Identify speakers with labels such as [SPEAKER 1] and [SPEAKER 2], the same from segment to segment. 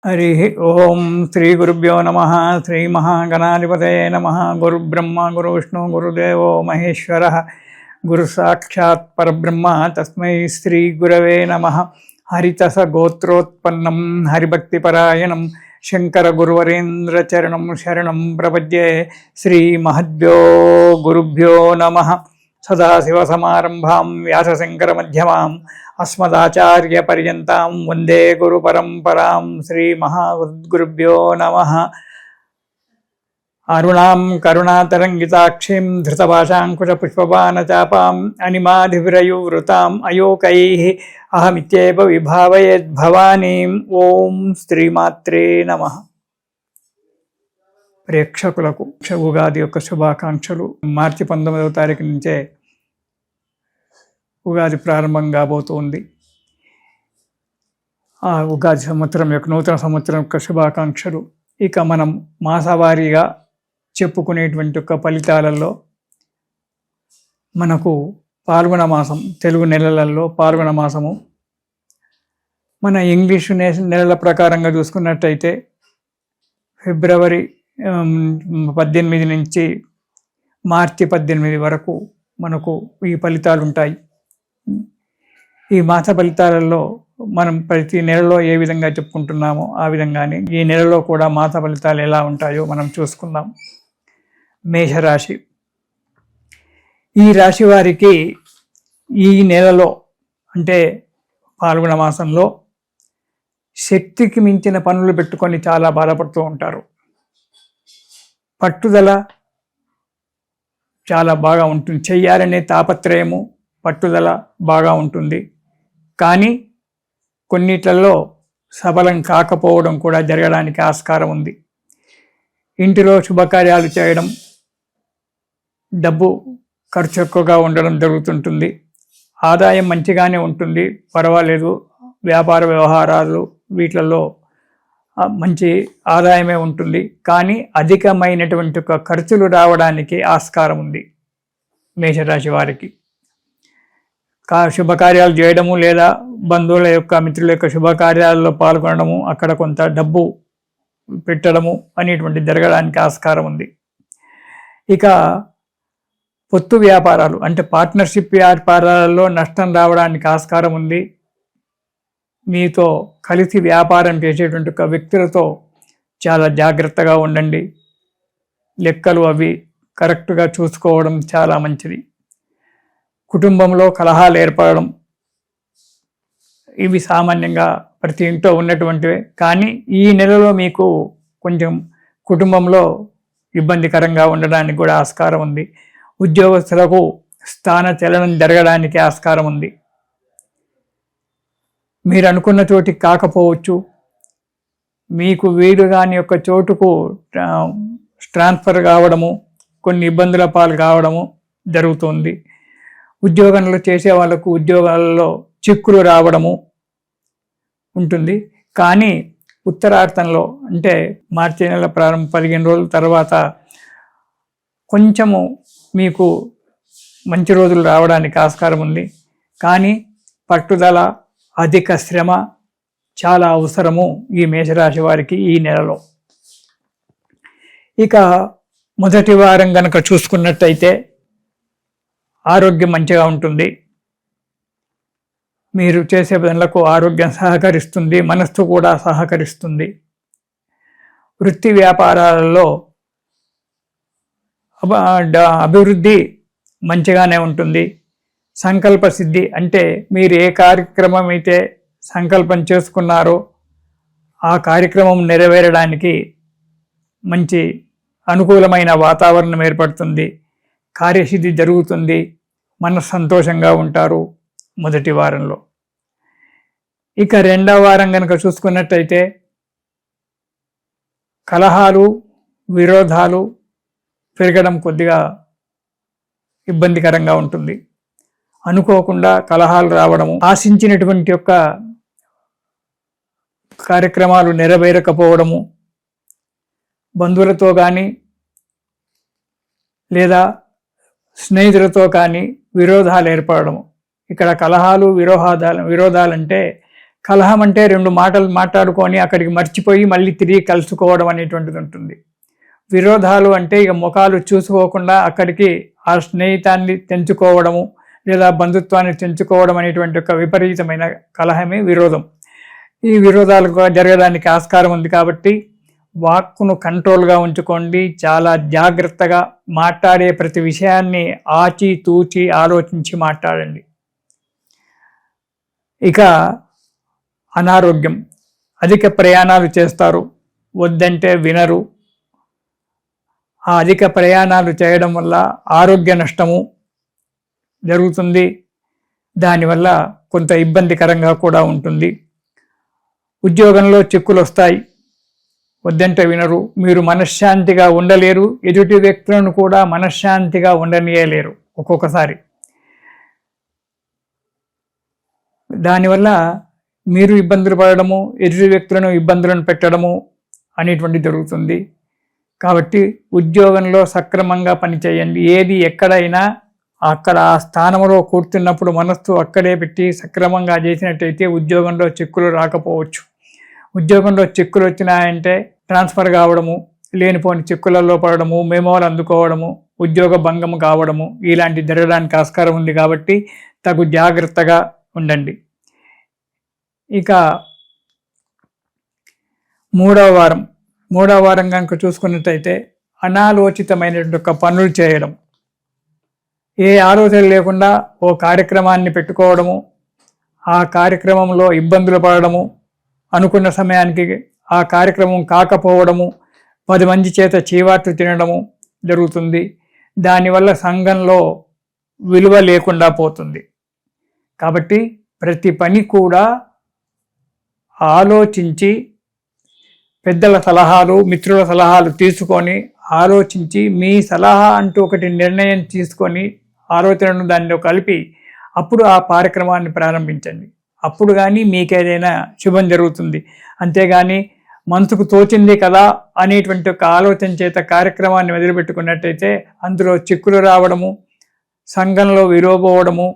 [SPEAKER 1] हरि ओम श्री गुरुभ्यो नमः। श्री महागणाधिपतये नमः। गुरुब्रह्मा गुरुविष्णु गुरुदेवो महेश्वरः गुरु साक्षात् परब्रह्म तस्मै श्री गुरवे नमः। हरितस गोत्रोत्पन्नं हरिभक्तिपरायणं शंकर गुरुवरेन्द्र चरणं शरणं प्रपद्ये। श्री महद्भ्यो गुरुभ्यो नमः। सदाशिवसमारम्भां व्यासशङ्करमध्यमाम् अस्मदाचार्यपर्यन्तां वन्दे गुरुपरम्परां। श्रीमहागुरुभ्यो नमः। अरुणां करुणातरङ्गिताक्षीं धृतपाशाङ्कुशपुष्पबाणचापाम् अनिमाधिविरयुवृताम् अयोकैः अहमित्येव विभावयेद्भवानीम्। ఓం శ్రీమాత్రే నమః. ప్రేక్షకులకు ఉగాది యొక్క శుభాకాంక్షలు. మార్చి 19వ తారీఖు నుంచే ఉగాది ప్రారంభం కాబోతుంది. ఆ ఉగాది సంవత్సరం యొక్క నూతన సంవత్సరం యొక్క శుభాకాంక్షలు. ఇక మనం మాసవారీగా చెప్పుకునేటువంటి యొక్క ఫలితాలలో మనకు పాల్గొన మాసం, తెలుగు నెలలలో పాల్గొన మాసము మన ఇంగ్లీషు నెలల ప్రకారంగా చూసుకున్నట్టయితే ఫిబ్రవరి 18 నుంచి మార్చి 18 వరకు మనకు ఈ ఫలితాలు ఉంటాయి. ఈ మాస ఫలితాలలో మనం ప్రతి నెలలో ఏ విధంగా చెప్పుకుంటున్నామో ఆ విధంగానే ఈ నెలలో కూడా మాస ఫలితాలు ఎలా ఉంటాయో మనం చూసుకుందాం. మేషరాశి. ఈ రాశి వారికి ఈ నెలలో అంటే పాల్గొన మాసంలో శక్తికి మించిన పనులు పెట్టుకొని చాలా బాధపడుతూ ఉంటారు. పట్టుదల చాలా బాగా ఉంటుంది. చెయ్యాలనే తాపత్రయము, పట్టుదల బాగా ఉంటుంది. కానీ కొన్నిట్లలో సఫలం కాకపోవడం కూడా జరగడానికి ఆస్కారం ఉంది. ఇంటిలో శుభకార్యాలు చేయడం, డబ్బు ఖర్చు ఎక్కువగా ఉండడం జరుగుతుంటుంది. ఆదాయం మంచిగానే ఉంటుంది, పర్వాలేదు. వ్యాపార వ్యవహారాలు వీటిలలో మంచి ఆదాయమే ఉంటుంది. కానీ అధికమైనటువంటి ఒక ఖర్చులు రావడానికి ఆస్కారం ఉంది మేషరాశి వారికి. శుభకార్యాలు చేయడము లేదా బంధువుల యొక్క మిత్రుల యొక్క శుభకార్యాలలో పాల్గొనడము, అక్కడ కొంత డబ్బు పెట్టడము అనేటువంటి జరగడానికి ఆస్కారం ఉంది. ఇక పొత్తు వ్యాపారాలు అంటే పార్ట్నర్షిప్ వ్యాపారాలలో నష్టం రావడానికి ఆస్కారం ఉంది. మీతో కలిసి వ్యాపారం చేసేటువంటి ఒక వ్యక్తులతో చాలా జాగ్రత్తగా ఉండండి. లెక్కలు అవి కరెక్ట్గా చూసుకోవడం చాలా మంచిది. కుటుంబంలో కలహాలు ఏర్పడడం ఇవి సామాన్యంగా ప్రతి ఇంట్లో ఉన్నటువంటివే. కానీ ఈ నెలలో మీకు కొంచెం కుటుంబంలో ఇబ్బందికరంగా ఉండడానికి కూడా ఆస్కారం ఉంది. ఉద్యోగస్తులకు స్థాన చలనం జరగడానికి ఆస్కారం ఉంది. మీరు అనుకున్న చోటికి కాకపోవచ్చు. మీకు వీలు కాని యొక్క చోటుకు ట్రాన్స్ఫర్ కావడము, కొన్ని ఇబ్బందుల పాలు కావడము జరుగుతుంది. ఉద్యోగంలో చేసే వాళ్ళకు ఉద్యోగాలలో చిక్కులు రావడము ఉంటుంది. కానీ ఉత్తరార్థంలో అంటే మార్చి నెల ప్రారంభం 15 రోజుల తర్వాత కొంచెము మీకు మంచి రోజులు రావడానికి ఆస్కారం ఉంది. కానీ పట్టుదల, అధిక శ్రమ చాలా అవసరము ఈ మేషరాశి వారికి ఈ నెలలో. ఇక మొదటి వారం కనుక చూసుకున్నట్టయితే ఆరోగ్యం మంచిగా ఉంటుంది. మీరు చేసే పనులకు ఆరోగ్యం సహకరిస్తుంది, మనస్సు కూడా సహకరిస్తుంది. వృత్తి వ్యాపారాలలో అభివృద్ధి మంచిగానే ఉంటుంది. సంకల్ప సిద్ధి అంటే మీరు ఏ కార్యక్రమం అయితే సంకల్పం చేసుకున్నారో ఆ కార్యక్రమం నెరవేరడానికి మంచి అనుకూలమైన వాతావరణం ఏర్పడుతుంది. కార్యసిద్ధి జరుగుతుంది. మనసు సంతోషంగా ఉంటారు మొదటి వారంలో. ఇక రెండవ వారం కనుక చూసుకున్నట్టయితే కలహాలు, విరోధాలు పెరగడం కొద్దిగా ఇబ్బందికరంగా ఉంటుంది. అనుకోకుండా కలహాలు రావడము, ఆశించినటువంటి యొక్క కార్యక్రమాలు నెరవేరకపోవడము, బంధువులతో కానీ లేదా స్నేహితులతో కానీ విరోధాలు ఏర్పడము. ఇక్కడ కలహాలు, విరోధాలంటే కలహం అంటే రెండు మాటలు మాట్లాడుకొని అక్కడికి మర్చిపోయి మళ్ళీ తిరిగి కలుసుకోవడం అనేటువంటిది ఉంటుంది. విరోధాలు అంటే ఇక ముఖాలు చూసుకోకుండా అక్కడికి ఆ స్నేహితాన్ని తెంచుకోవడము లేదా బంధుత్వాన్ని తెంచుకోవడం అనేటువంటి ఒక విపరీతమైన కలహమే విరోధం. ఈ విరోధాలు జరగడానికి ఆస్కారం ఉంది కాబట్టి వాక్కును కంట్రోల్గా ఉంచుకోండి. చాలా జాగ్రత్తగా మాట్లాడే ప్రతి విషయాన్ని ఆచితూచి ఆలోచించి మాట్లాడండి. ఇక అనారోగ్యం, అధిక ప్రయాణాలు చేస్తారు, వద్దంటే వినరు. ఆ అధిక ప్రయాణాలు చేయడం వల్ల ఆరోగ్య నష్టము జరుగుతుంది. దానివల్ల కొంత ఇబ్బందికరంగా కూడా ఉంటుంది. ఉద్యోగంలో చిక్కులు వస్తాయి, వద్దంటే వినరు. మీరు మనశ్శాంతిగా ఉండలేరు, ఎదుటి వ్యక్తులను కూడా మనశ్శాంతిగా ఉండనీయలేరు ఒక్కొక్కసారి. దానివల్ల మీరు ఇబ్బందులు పడడము, ఎదుటి వ్యక్తులను ఇబ్బందులను పెట్టడము అనేటువంటి జరుగుతుంది. కాబట్టి ఉద్యోగంలో సక్రమంగా పనిచేయండి. ఏది ఎక్కడైనా అక్కడ ఆ స్థానంలో కూర్చున్నప్పుడు మనస్సు అక్కడే పెట్టి సక్రమంగా చేసినట్టయితే ఉద్యోగంలో చిక్కులు రాకపోవచ్చు. ఉద్యోగంలో చిక్కులు వచ్చినాయంటే ట్రాన్స్ఫర్ కావడము, లేనిపోని చిక్కులలో పడడము, మెమోలు అందుకోవడము, ఉద్యోగ భంగము కావడము ఇలాంటి జరగడానికి ఆస్కారం ఉంది. కాబట్టి తగు జాగ్రత్తగా ఉండండి. ఇక మూడవ వారం కనుక చూసుకున్నట్టయితే అనాలోచితమైనటువంటి ఒక పనులు చేయడం, ఏ ఆలోచన లేకుండా ఓ కార్యక్రమాన్ని పెట్టుకోవడము, ఆ కార్యక్రమంలో ఇబ్బందులు పడడము, అనుకున్న సమయానికి ఆ కార్యక్రమం కాకపోవడము, 10 మంది చేత చీవాట్లు తినడము జరుగుతుంది. దానివల్ల సంఘంలో విలువ లేకుండా పోతుంది. కాబట్టి ప్రతి పని కూడా ఆలోచించి, పెద్దల సలహాలు, మిత్రుల సలహాలు తీసుకొని ఆలోచించి, మీ సలహా అంటూ ఒకటి నిర్ణయం తీసుకొని ఆలోచనను దానిలో కలిపి అప్పుడు ఆ కార్యక్రమాన్ని ప్రారంభించండి. అప్పుడు కానీ మీకేదైనా శుభం జరుగుతుంది. అంతేగాని మనసుకు తోచింది కదా అనేటువంటి ఒక ఆలోచన చేత కార్యక్రమాన్ని వదిలిపెట్టుకున్నట్టయితే అందులో చిక్కులు రావడము, సంఘంలో విరోపోవడము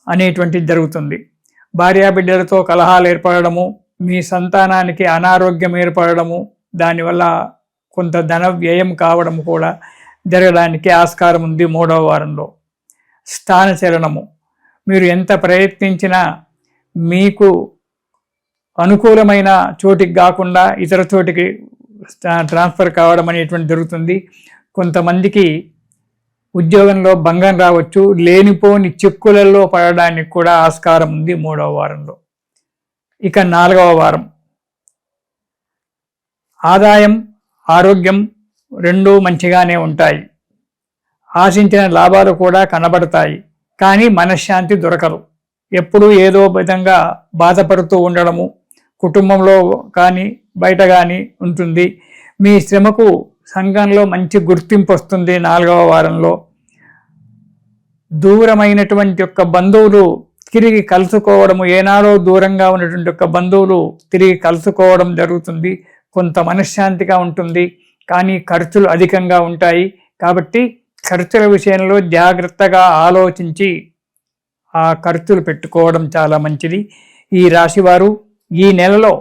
[SPEAKER 1] అనేటువంటిది జరుగుతుంది. భార్యాబిడ్డలతో కలహాలు ఏర్పడము, మీ సంతానానికి అనారోగ్యం ఏర్పడము, దానివల్ల కొంత ధన వ్యయం కావడం కూడా జరగడానికి ఆస్కారం ఉంది. 3వ వారంలో స్థానచలనము, మీరు ఎంత ప్రయత్నించినా మీకు అనుకూలమైన చోటికి కాకుండా ఇతర చోటికి ట్రాన్స్ఫర్ కావడం అనేటువంటి జరుగుతుంది. కొంతమందికి ఉద్యోగంలో భంగం రావచ్చు, లేనిపోని చిక్కులలో పడడానికి కూడా ఆస్కారం ఉంది 3వ వారంలో. ఇక 4వ వారం ఆదాయం, ఆరోగ్యం రెండూ మంచిగానే ఉంటాయి. ఆశించిన లాభాలు కూడా కనబడతాయి, కానీ మనశ్శాంతి దొరకదు. ఎప్పుడూ ఏదో విధంగా బాధపడుతూ ఉండడము కుటుంబంలో కానీ బయట కానీ ఉంటుంది. మీ శ్రమకు సంఘంలో మంచి గుర్తింపు వస్తుంది. 4వ వారంలో దూరమైనటువంటి యొక్క బంధువులు తిరిగి కలుసుకోవడము, ఏనాడో దూరంగా ఉన్నటువంటి యొక్క బంధువులు తిరిగి కలుసుకోవడం జరుగుతుంది. కొంత మనశ్శాంతిగా ఉంటుంది, కానీ ఖర్చులు అధికంగా ఉంటాయి. కాబట్టి ఖర్చుల విషయంలో జాగ్రత్తగా ఆలోచించి ఆ ఖర్చులు పెట్టుకోవడం చాలా మంచిది. ఈ రాశివారు ఈ నెలలో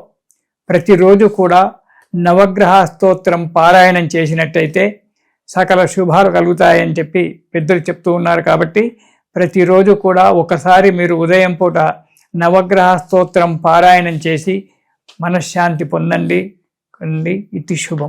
[SPEAKER 1] ప్రతిరోజు కూడా నవగ్రహ స్తోత్రం పారాయణం చేసినట్టయితే సకల శుభాలు కలుగుతాయని చెప్పి పెద్దలు చెప్తూ ఉన్నారు. కాబట్టి ప్రతిరోజు కూడా ఒకసారి మీరు ఉదయం పూట నవగ్రహ స్తోత్రం పారాయణం చేసి మనశ్శాంతి పొందండి. ఇతి శుభం.